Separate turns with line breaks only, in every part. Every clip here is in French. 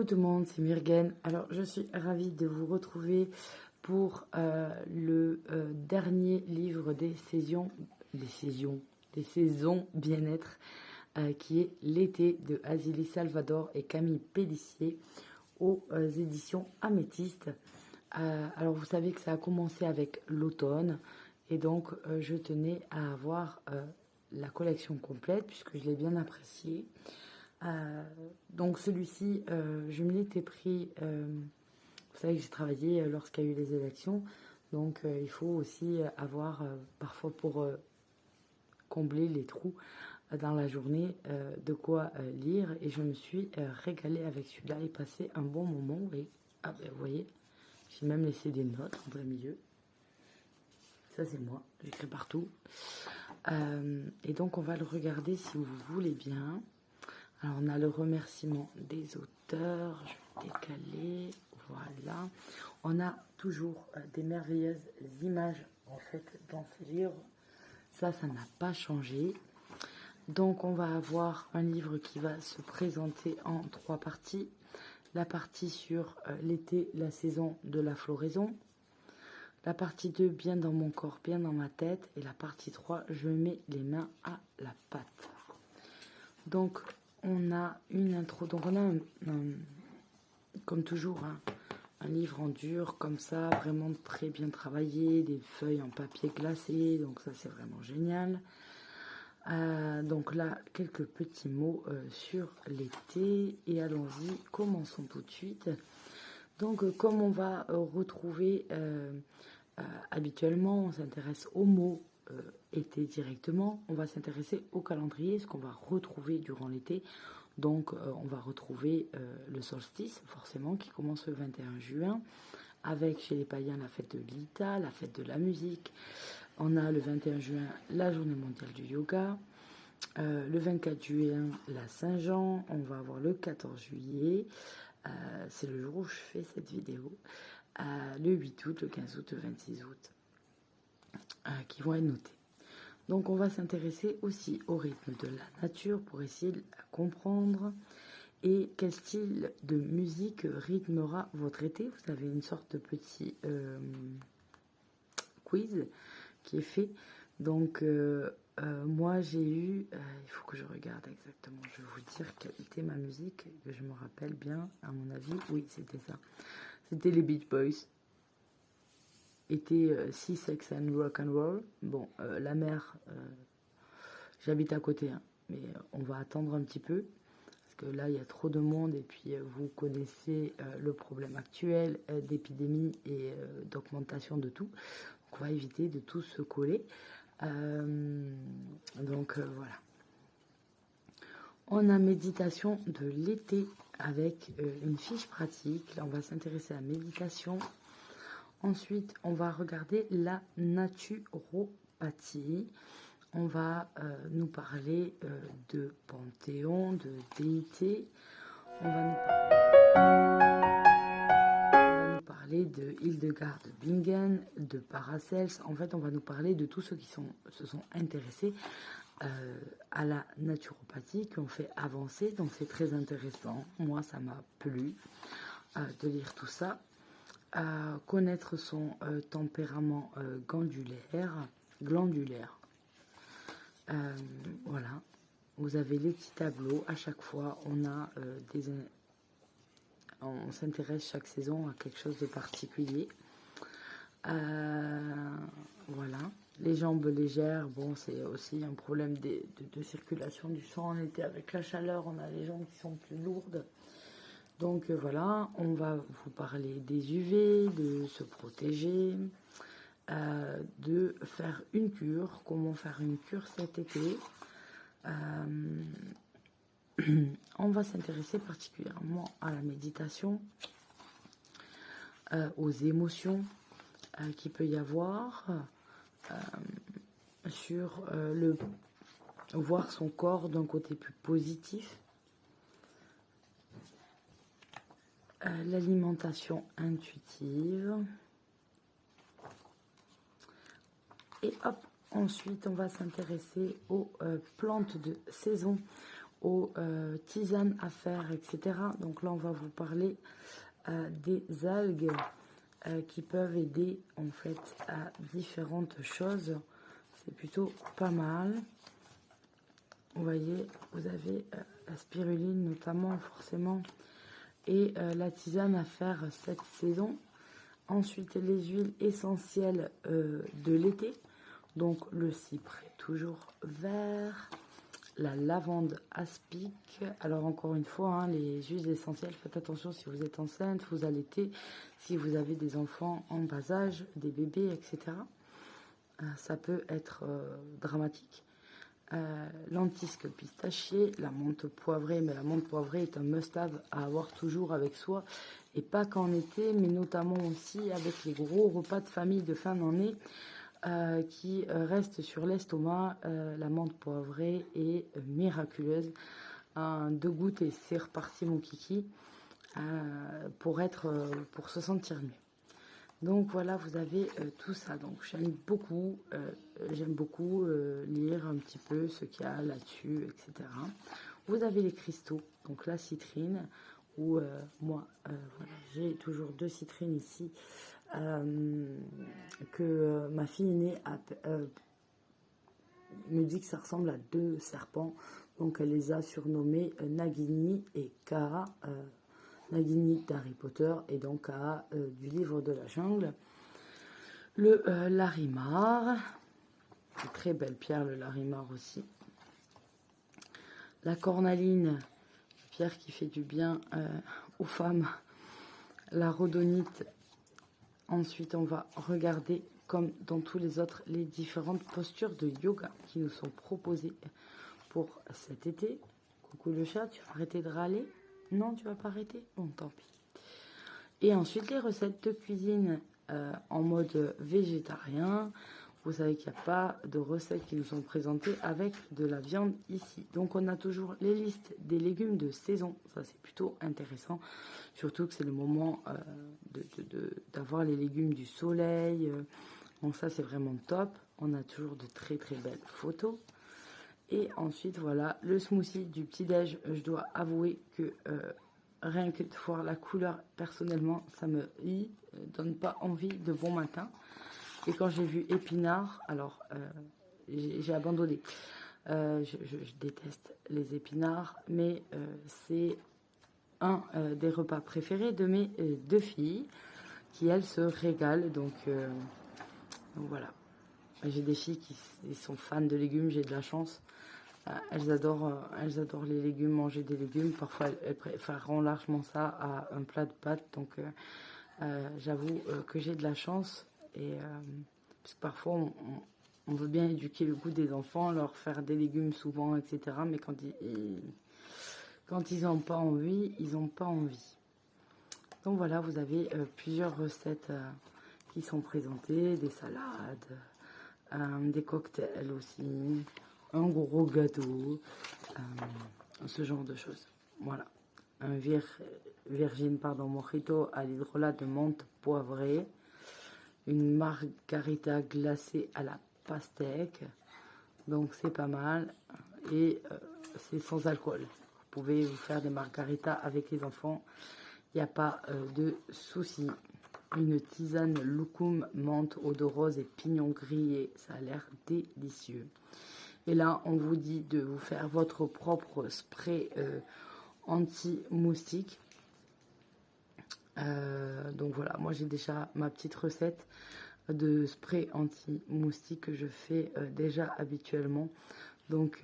tout le monde, c'est Murgen. Alors, je suis ravie de vous retrouver pour le dernier livre des saisons bien-être, qui est L'été de Azili Salvador et Camille Pélissier aux éditions Améthyste. Alors, vous savez que ça a commencé avec l'automne et donc je tenais à avoir la collection complète puisque je l'ai bien appréciée. Donc celui-ci, je me l'étais pris, vous savez que j'ai travaillé lorsqu'il y a eu les élections, donc il faut aussi avoir parfois pour combler les trous dans la journée de quoi lire, et je me suis régalée avec celui-là et passé un bon moment. Et vous voyez, j'ai même laissé des notes en plein milieu. Ça c'est moi, j'écris partout. Et donc on va le regarder si vous voulez bien. Alors, on a le remerciement des auteurs. Je vais décaler. Voilà. On a toujours des merveilleuses images, en fait, dans ce livre. Ça n'a pas changé. Donc, on va avoir un livre qui va se présenter en 3 parties. La partie sur l'été, la saison de la floraison. La partie 2, bien dans mon corps, bien dans ma tête. Et la partie 3, je mets les mains à la pâte. Donc, on a une intro, donc on a comme toujours un livre en dur comme ça, vraiment très bien travaillé, des feuilles en papier glacé, donc ça c'est vraiment génial. Donc là, quelques petits mots sur l'été, et allons-y, commençons tout de suite. Donc comme on va retrouver habituellement, on s'intéresse aux mots été directement, on va s'intéresser au calendrier, ce qu'on va retrouver durant l'été. Donc on va retrouver le solstice, forcément, qui commence le 21 juin, avec chez les païens la fête de l'Ita, la fête de la musique. On a le 21 juin la journée mondiale du yoga, le 24 juin la Saint-Jean, on va avoir le 14 juillet, c'est le jour où je fais cette vidéo, le 8 août, le 15 août, le 26 août, qui vont être notés. Donc on va s'intéresser aussi au rythme de la nature pour essayer de la comprendre. Et quel style de musique rythmera votre été? Vous avez une sorte de petit quiz qui est fait. Donc moi j'ai eu, il faut que je regarde exactement, je vais vous dire quelle était ma musique, que je me rappelle bien, à mon avis. Oui, c'était ça. C'était les Beach Boys. Était Sea, Sex and Rock and Roll. Bon, la mer, j'habite à côté, hein, mais on va attendre un petit peu, parce que là, il y a trop de monde, et puis vous connaissez le problème actuel d'épidémie et d'augmentation de tout. Donc, on va éviter de tous se coller. Donc, voilà. On a méditation de l'été avec une fiche pratique. Là, on va s'intéresser à la méditation. Ensuite, on va regarder la naturopathie. On va nous parler de panthéon, de déité. On va nous parler de Hildegard de Bingen, de Paracels. En fait, on va nous parler de tous ceux qui se sont intéressés à la naturopathie, qui ont fait avancer. Donc, c'est très intéressant. Moi, ça m'a plu de lire tout ça. Connaître son tempérament glandulaire. Voilà, vous avez les petits tableaux. À chaque fois, on s'intéresse chaque saison à quelque chose de particulier. Voilà, les jambes légères. Bon, c'est aussi un problème de circulation du sang en été. Avec la chaleur, on a les jambes qui sont plus lourdes. Donc voilà, on va vous parler des UV, de se protéger, de faire une cure, comment faire une cure cet été. On va s'intéresser particulièrement à la méditation, aux émotions qu'il peut y avoir, sur voir son corps d'un côté plus positif. L'alimentation intuitive. Et hop, ensuite on va s'intéresser aux plantes de saison, aux tisanes à faire, etc. Donc là, on va vous parler des algues qui peuvent aider en fait à différentes choses. C'est plutôt pas mal. Vous voyez, vous avez la spiruline notamment, forcément, et la tisane à faire cette saison. Ensuite, les huiles essentielles de l'été. Donc, le cyprès toujours vert, la lavande aspic. Alors, encore une fois, hein, les huiles essentielles, faites attention si vous êtes enceinte, vous allaitez, si vous avez des enfants en bas âge, des bébés, etc. Ça peut être dramatique. Lentisque pistachier, la menthe poivrée, mais la menthe poivrée est un must-have à avoir toujours avec soi, et pas qu'en été, mais notamment aussi avec les gros repas de famille de fin d'année qui restent sur l'estomac. La menthe poivrée est miraculeuse. 2 gouttes et c'est reparti mon kiki pour se sentir mieux. Donc voilà, vous avez tout ça. Donc j'aime beaucoup lire un petit peu ce qu'il y a là-dessus, etc. Vous avez les cristaux, donc la citrine, où moi, voilà, j'ai toujours 2 citrines ici, que ma fille aînée me dit que ça ressemble à 2 serpents. Donc elle les a surnommés Nagini et Kaa. Nagini d'Harry Potter et donc du livre de la jungle. Le larimar, très belle pierre le larimar aussi. La cornaline, pierre qui fait du bien aux femmes. La rhodonite. Ensuite, on va regarder, comme dans tous les autres, les différentes postures de yoga qui nous sont proposées pour cet été. Coucou le chat, tu vas arrêter de râler? Non, tu vas pas arrêter? Bon, tant pis. Et ensuite, les recettes de cuisine en mode végétarien. Vous savez qu'il n'y a pas de recettes qui nous sont présentées avec de la viande ici. Donc, on a toujours les listes des légumes de saison. Ça, c'est plutôt intéressant. Surtout que c'est le moment d'avoir les légumes du soleil. Donc, ça, c'est vraiment top. On a toujours de très, très belles photos. Et ensuite, voilà, le smoothie du petit-déj. Je dois avouer que rien que de voir la couleur, personnellement, ça me donne pas envie de bon matin. Et quand j'ai vu épinards, alors j'ai abandonné. Je déteste les épinards, mais c'est un des repas préférés de mes 2 filles, qui elles se régalent. Donc voilà. J'ai des filles qui sont fans de légumes, j'ai de la chance. Elles adorent les légumes, manger des légumes. Parfois, elles préféreront largement ça à un plat de pâtes. Donc, j'avoue que j'ai de la chance. Et parce que parfois, on veut bien éduquer le goût des enfants, leur faire des légumes souvent, etc. Mais quand ils n'ont pas envie, ils n'ont pas envie. Donc voilà, vous avez plusieurs recettes qui sont présentées, des salades, des cocktails aussi, un gros gâteau, ce genre de choses. Voilà, un virgin mojito à l'hydrolat de menthe poivrée, une margarita glacée à la pastèque, donc c'est pas mal, et c'est sans alcool. Vous pouvez vous faire des margaritas avec les enfants, il n'y a pas de souci. Une tisane loukoum, menthe, eau de rose et pignon grillé, ça a l'air délicieux. Et là, on vous dit de vous faire votre propre spray anti-moustique. Donc voilà, moi j'ai déjà ma petite recette de spray anti-moustique que je fais déjà habituellement. Donc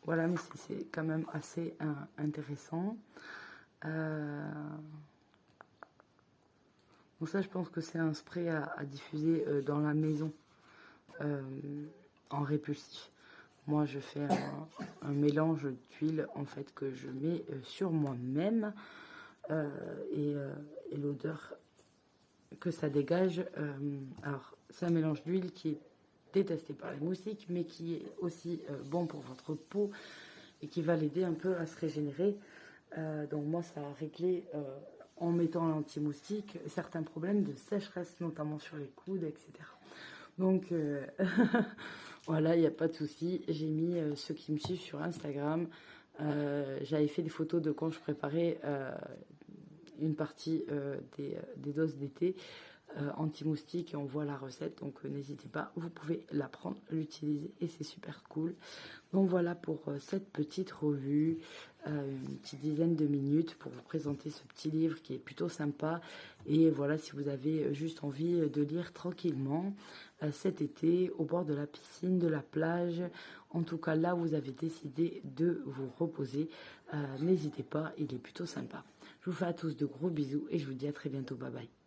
voilà, mais c'est quand même assez intéressant. Donc ça, je pense que c'est un spray à diffuser dans la maison. En répulsif. Moi, je fais un mélange d'huile en fait que je mets sur moi-même et l'odeur que ça dégage. Alors, c'est un mélange d'huile qui est détesté par les moustiques, mais qui est aussi bon pour votre peau et qui va l'aider un peu à se régénérer. Donc moi, ça a réglé en mettant l'anti-moustique certains problèmes de sécheresse, notamment sur les coudes, etc. Donc Voilà, il n'y a pas de souci. J'ai mis ceux qui me suivent sur Instagram. J'avais fait des photos de quand je préparais une partie des doses d'été anti-moustique et on voit la recette. Donc n'hésitez pas, vous pouvez la prendre, l'utiliser et c'est super cool. Donc voilà pour cette petite revue, une petite dizaine de minutes pour vous présenter ce petit livre qui est plutôt sympa. Et voilà, si vous avez juste envie de lire tranquillement cet été au bord de la piscine, de la plage, en tout cas là vous avez décidé de vous reposer, n'hésitez pas, il est plutôt sympa. Je vous fais à tous de gros bisous et je vous dis à très bientôt, bye bye.